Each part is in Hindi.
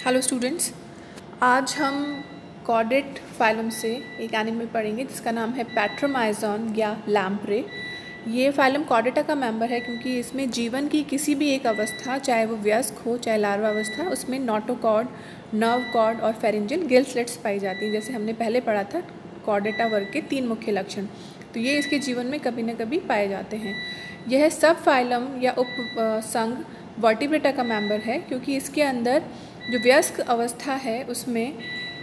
हेलो स्टूडेंट्स, आज हम कॉर्डेट फाइलम से एक एनिमल पढ़ेंगे जिसका नाम है पैट्रोमाइजॉन या लैम्प्रे। ये फाइलम कॉर्डेटा का मेंबर है क्योंकि इसमें जीवन की किसी भी एक अवस्था, चाहे वो वयस्क हो चाहे लार्वा अवस्था, उसमें नोटोकॉर्ड, नर्व कॉर्ड और फेरिंजियल गिल स्लिट्स पाई जाती हैं। जैसे हमने पहले पढ़ा था कॉर्डेटा वर्ग के 3 मुख्य लक्षण, तो ये इसके जीवन में कभी न कभी पाए जाते हैं। यह सब फाइलम या उप संघ वर्टिब्रेटा का मेंबर है क्योंकि इसके अंदर जो वयस्क अवस्था है उसमें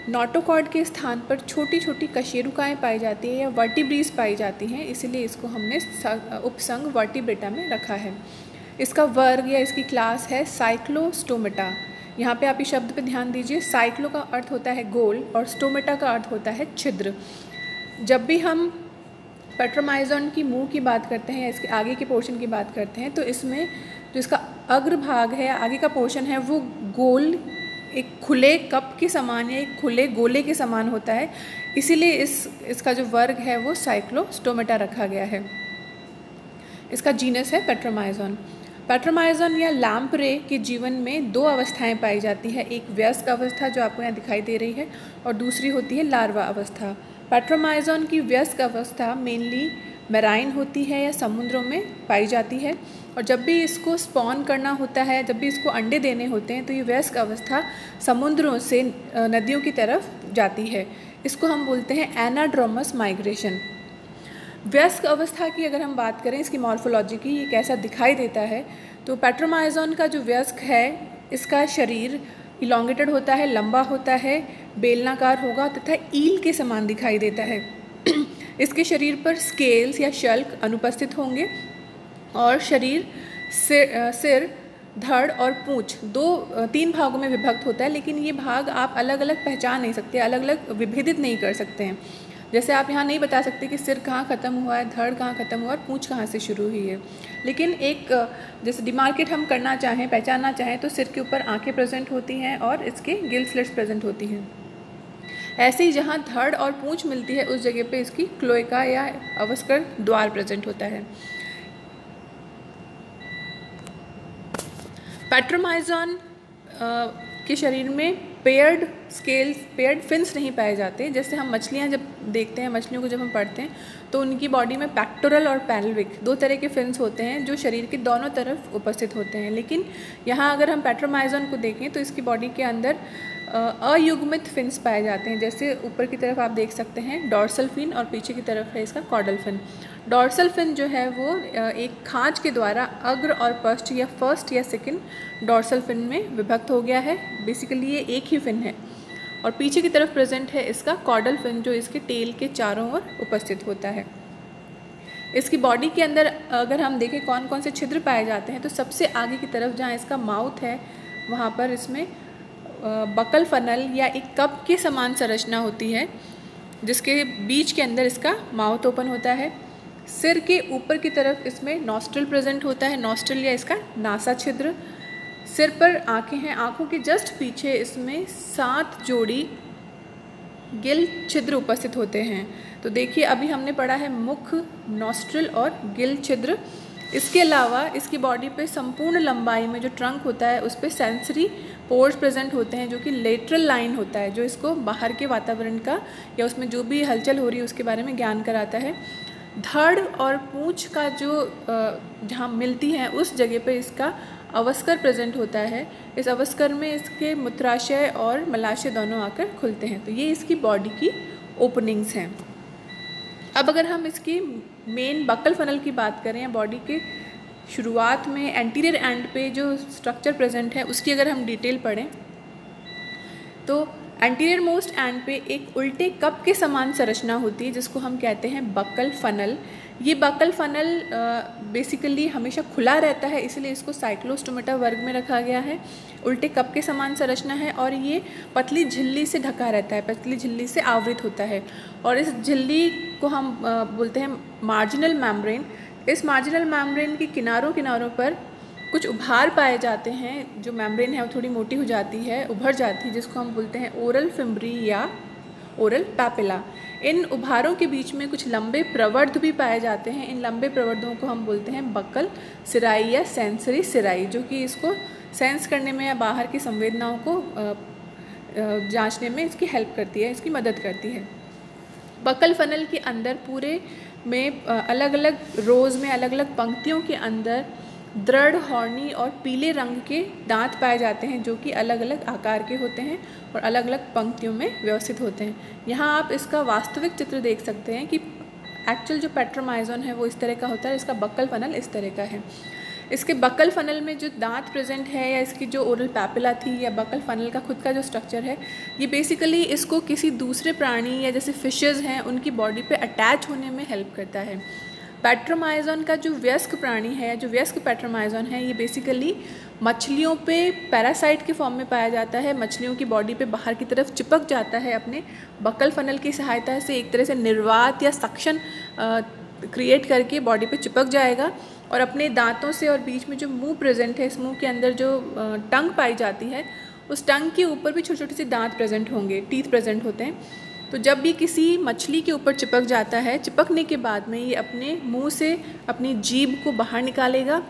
नोटोकॉर्ड के स्थान पर छोटी छोटी कशेरुकाएँ पाई जाती हैं या वर्टिब्रीज पाई जाती हैं, इसीलिए इसको हमने उपसंघ वर्टिब्रेटा में रखा है। इसका वर्ग या इसकी क्लास है साइक्लोस्टोमेटा। यहाँ पे आप इस शब्द पे ध्यान दीजिए, साइक्लो का अर्थ होता है गोल और स्टोमेटा का अर्थ होता है छिद्र। जब भी हम पैट्रोमाइजॉन की मुंह की बात करते हैं या इसके आगे के पोर्शन की बात करते हैं तो इसमें जो इसका अग्रभाग है, आगे का पोर्शन है, वो गोल एक खुले कप के समान या एक खुले गोले के समान होता है, इसीलिए इसका जो वर्ग है वो साइक्लोस्टोमेटा रखा गया है। इसका जीनस है पैट्रोमाइजॉन। पैट्रोमाइजॉन या लैम्प्रे के जीवन में 2 अवस्थाएं पाई जाती है, एक वयस्क अवस्था जो आपको यहाँ दिखाई दे रही है और दूसरी होती है लार्वा अवस्था। पैट्रोमाइजॉन की वयस्क अवस्था मेनली मैराइन होती है या समुद्रों में पाई जाती है, और जब भी इसको स्पॉन करना होता है, जब भी इसको अंडे देने होते हैं तो ये वयस्क अवस्था समुद्रों से नदियों की तरफ जाती है। इसको हम बोलते हैं एनाड्रोमस माइग्रेशन। वयस्क अवस्था की अगर हम बात करें, इसकी मॉर्फोलॉजी की, ये कैसा दिखाई देता है, तो पैट्रोमाइजॉन का जो वयस्क है इसका शरीर इलोंगेटेड होता है, लंबा होता है, बेलनाकार होगा तथा ईल के समान दिखाई देता है। इसके शरीर पर स्केल्स या शल्क अनुपस्थित होंगे और शरीर सिर, धड़ और पूंछ 3 भागों में विभक्त होता है, लेकिन ये भाग आप अलग अलग पहचान नहीं सकते, अलग अलग विभेदित नहीं कर सकते हैं। जैसे आप यहाँ नहीं बता सकते कि सिर कहाँ ख़त्म हुआ है, धड़ कहाँ ख़त्म हुआ है और पूंछ कहाँ से शुरू हुई है, लेकिन एक जैसे डिमार्केट हम करना चाहें, पहचानना चाहें, तो सिर के ऊपर आँखें प्रेजेंट होती हैं और इसके गिल स्लिट्स प्रेजेंट होती हैं। ऐसे ही जहाँ धड़ और पूंछ मिलती है उस जगह पे इसकी क्लोएका या अवस्कर द्वार प्रेजेंट होता है। पैट्रोमाइजॉन के शरीर में पेयर्ड स्केल्स, पेयर्ड फिन्स नहीं पाए जाते। जैसे हम मछलियाँ जब देखते हैं, मछलियों को जब हम पढ़ते हैं तो उनकी बॉडी में पेक्टोरल और पैल्विक 2 तरह के फिन्स होते हैं जो शरीर के दोनों तरफ उपस्थित होते हैं, लेकिन यहाँ अगर हम पैट्रोमाइजॉन को देखें तो इसकी बॉडी के अंदर अयुग्मित फिन्स पाए जाते हैं। जैसे ऊपर की तरफ आप देख सकते हैं डॉर्सल फिन और पीछे की तरफ है इसका कॉर्डल फिन। डॉर्सल फिन जो है वो एक खांच के द्वारा अग्र और पश्च या फर्स्ट या सेकंड डॉर्सल फिन में विभक्त हो गया है। बेसिकली ये एक ही फिन है और पीछे की तरफ प्रेजेंट है इसका कॉर्डल फिन जो इसके टेल के चारों ओर उपस्थित होता है। इसकी बॉडी के अंदर अगर हम देखें कौन कौन से छिद्र पाए जाते हैं, तो सबसे आगे की तरफ जहाँ इसका माउथ है वहाँ पर इसमें बकल फनल या एक कप के समान संरचना होती है जिसके बीच के अंदर इसका माउथ ओपन होता है। सिर के ऊपर की तरफ इसमें नॉस्ट्रल प्रेजेंट होता है, नॉस्ट्रल या इसका नासा छिद्र। सिर पर आँखें हैं, आँखों के जस्ट पीछे इसमें 7 जोड़ी गिल छिद्र उपस्थित होते हैं। तो देखिए अभी हमने पढ़ा है मुख, नॉस्ट्रल और गिल छिद्र। इसके अलावा इसकी बॉडी पे संपूर्ण लंबाई में जो ट्रंक होता है उस पर सेंसरी पोर्स प्रेजेंट होते हैं जो कि लेटरल लाइन होता है, जो इसको बाहर के वातावरण का या उसमें जो भी हलचल हो रही है उसके बारे में ज्ञान कराता है। धड़ और पूंछ का जो जहाँ मिलती है उस जगह पे इसका अवस्कर प्रेजेंट होता है। इस अवस्कर में इसके मूत्राशय और मलाशय दोनों आकर खुलते हैं। तो ये इसकी बॉडी की ओपनिंग्स हैं। अब अगर हम इसकी मेन बकल फनल की बात करें या बॉडी के शुरुआत में एंटीरियर एंड पे जो स्ट्रक्चर प्रेजेंट है उसकी अगर हम डिटेल पढ़ें तो एंटीरियर मोस्ट एंड पे एक उल्टे कप के समान संरचना होती है जिसको हम कहते हैं बकल फनल। ये बकल फनल बेसिकली हमेशा खुला रहता है, इसलिए इसको साइक्लोस्टोमेटा वर्ग में रखा गया है। उल्टे कप के समान संरचना है और ये पतली झिल्ली से ढका रहता है, पतली झिल्ली से आवृत होता है और इस झिल्ली को हम बोलते हैं मार्जिनल मेम्ब्रेन। इस मार्जिनल मेम्ब्रेन के किनारों पर कुछ उभार पाए जाते हैं, जो मेम्ब्रेन है वो थोड़ी मोटी हो जाती है, उभर जाती है, जिसको हम बोलते हैं ओरल फिम्ब्री या ओरल पैपिला। इन उभारों के बीच में कुछ लंबे प्रवर्ध भी पाए जाते हैं। इन लंबे प्रवर्धों को हम बोलते हैं बक्कल सिराई या सेंसरी सिराई, जो कि इसको सेंस करने में या बाहर की संवेदनाओं को जांचने में इसकी हेल्प करती है, इसकी मदद करती है। बक्कल फनल के अंदर पूरे में अलग अलग रोज़ में अलग अलग पंक्तियों के अंदर दृढ़ हॉर्नी और पीले रंग के दांत पाए जाते हैं, जो कि अलग अलग आकार के होते हैं और अलग अलग पंक्तियों में व्यवस्थित होते हैं। यहाँ आप इसका वास्तविक चित्र देख सकते हैं कि एक्चुअल जो पेट्रोमाइजोन है वो इस तरह का होता है, इसका बक्कल फनल इस तरह का है। इसके बक्कल फनल में जो दांत प्रेजेंट है या इसकी जो ओरल पैपिला थी या बक्कल फनल का खुद का जो स्ट्रक्चर है, ये बेसिकली इसको किसी दूसरे प्राणी या जैसे फिशेज़ हैं उनकी बॉडी पे अटैच होने में हेल्प करता है। पेट्रोमाइजोन का जो वयस्क प्राणी है, जो वयस्क पेट्रोमाइजोन है, ये बेसिकली मछलियों पे पैरासाइट के फॉर्म में पाया जाता है। मछलियों की बॉडी पे बाहर की तरफ चिपक जाता है अपने बक्कल फनल की सहायता से, एक तरह से निर्वात या सक्शन क्रिएट करके बॉडी पे चिपक जाएगा और अपने दांतों से और बीच में जो मुंह प्रेजेंट है, इस मुंह के अंदर जो टंग पाई जाती है, उस टंग के ऊपर भी छोटे छोटे से दांत प्रेजेंट होंगे, टीथ प्रेजेंट होते हैं। तो जब भी किसी मछली के ऊपर चिपक जाता है, चिपकने के बाद में ये अपने मुंह से अपनी जीभ को बाहर निकालेगा।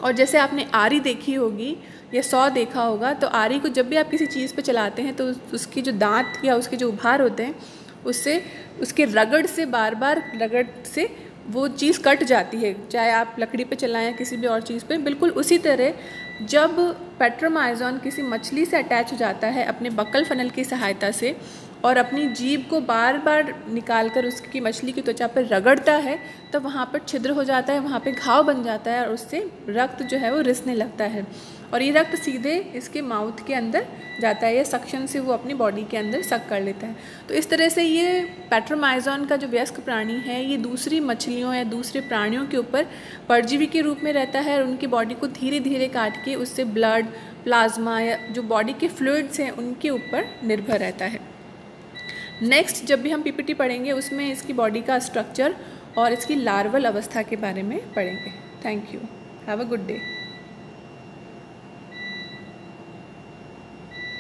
और जैसे आपने आरी देखी होगी या सौ देखा होगा, तो आरी को जब भी आप किसी चीज़ पे चलाते हैं तो उसकी जो दांत या उसके जो उभार होते हैं उससे उसके रगड़ से बार बार रगड़ से वो चीज़ कट जाती है, चाहे आप लकड़ी पे चलाएं या किसी भी और चीज़ पे। बिल्कुल उसी तरह जब पेट्रोमाइजोन किसी मछली से अटैच हो जाता है अपने बक्कल फनल की सहायता से और अपनी जीभ को बार बार निकालकर उसकी मछली की त्वचा पर रगड़ता है, तो वहाँ पर छिद्र हो जाता है, वहाँ पे घाव बन जाता है और उससे रक्त जो है वो रिसने लगता है और ये रक्त सीधे इसके माउथ के अंदर जाता है या सक्शन से वो अपनी बॉडी के अंदर सक कर लेता है। तो इस तरह से ये पेट्रोमाइजोन का जो वयस्क प्राणी है, ये दूसरी मछलियों या दूसरे प्राणियों के ऊपर परजीवी के रूप में रहता है और उनकी बॉडी को धीरे धीरे काट के उससे ब्लड, प्लाज्मा या जो बॉडी के फ्लूइड्स हैं उनके ऊपर निर्भर रहता है। नेक्स्ट जब भी हम पीपीटी पढ़ेंगे उसमें इसकी बॉडी का स्ट्रक्चर और इसकी लार्वल अवस्था के बारे में पढ़ेंगे। Thank you. Have a good day.